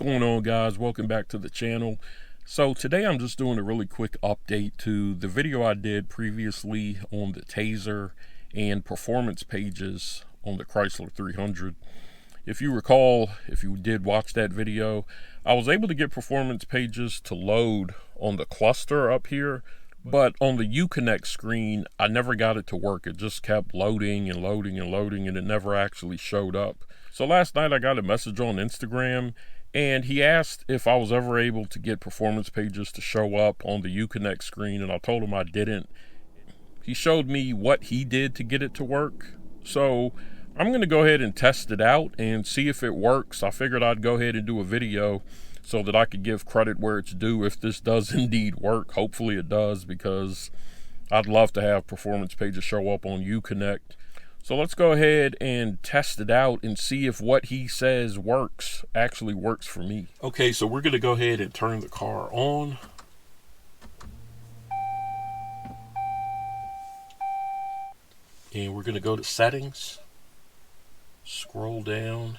going on, guys? Welcome back to the channel. So today I'm just doing a really quick update to the video I did previously on the Tazer and performance pages on the Chrysler 300. If you recall, if you did watch that video, I was able to get performance pages to load on the cluster up here, but on the Uconnect screen I never got it to work. It just kept loading and loading and loading, and it never actually showed up. So last night I got a message on Instagram, and he asked if I was ever able to get performance pages to show up on the Uconnect screen, and I told him I didn't. He showed me what he did to get it to work. So I'm going to go ahead and test it out and see if it works. I figured I'd go ahead and do a video so that I could give credit where it's due if this does indeed work. Hopefully it does, because I'd love to have performance pages show up on Uconnect. So let's go ahead and test it out and see if what he says works actually works for me. Okay, so we're going to go ahead and turn the car on. And we're going to go to settings, scroll down,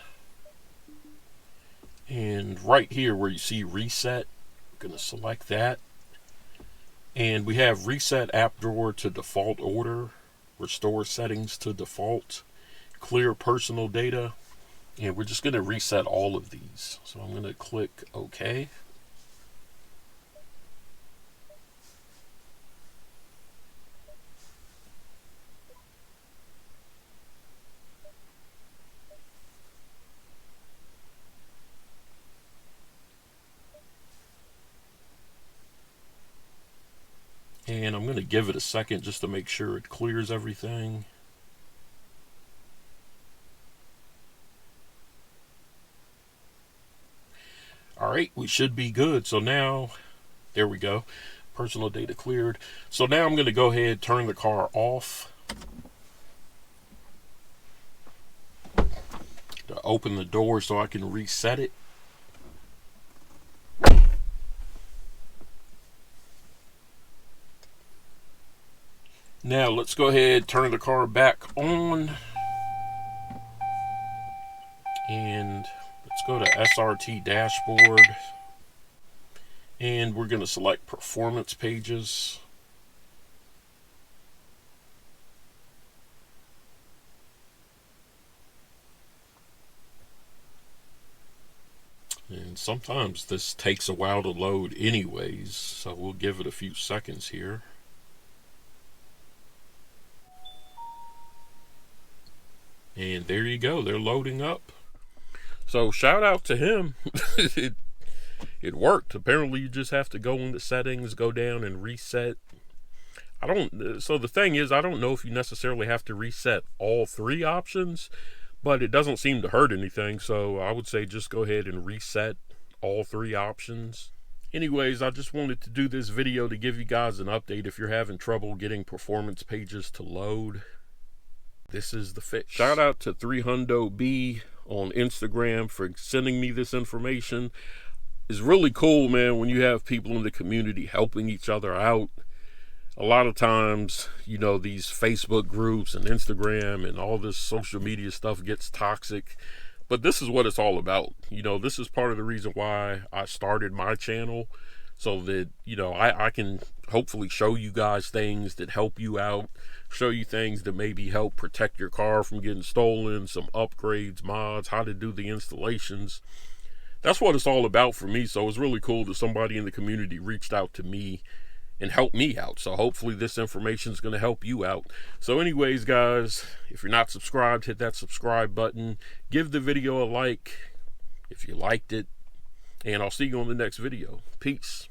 and right here where you see reset, I'm going to select that. And we have reset app drawer to default order, restore settings to default, clear personal data, and we're just going to reset all of these. So I'm going to click OK. And I'm going to give it a second just to make sure it clears everything. Alright, we should be good. So now, there we go. Personal data cleared. So now I'm going to go ahead and turn the car off. To open the door so I can reset it. Now let's go ahead and turn the car back on, and let's go to SRT dashboard, and we're going to select performance pages. And sometimes this takes a while to load anyways, so we'll give it a few seconds here. And there you go, they're loading up. So shout out to him. It worked. Apparently you just have to go into settings, go down and reset. So the thing is, I don't know if you necessarily have to reset all three options, but it doesn't seem to hurt anything. So I would say just go ahead and reset all three options. Anyways, I just wanted to do this video to give you guys an update if you're having trouble getting performance pages to load. This is the fix. Shout out to 300B on Instagram for sending me this information. It's really cool, man, when you have people in the community helping each other out. A lot of times, you know, these Facebook groups and Instagram and all this social media stuff gets toxic. But this is what it's all about. You know, this is part of the reason why I started my channel, so that, you know, I can hopefully show you guys things that help you out, show you things that maybe help protect your car from getting stolen, some upgrades, mods, how to do the installations. That's what it's all about for me. So it's really cool that somebody in the community reached out to me and helped me out. So hopefully this information is going to help you out. So anyways, guys, if you're not subscribed, hit that subscribe button. Give the video a like if you liked it. And I'll see you on the next video. Peace.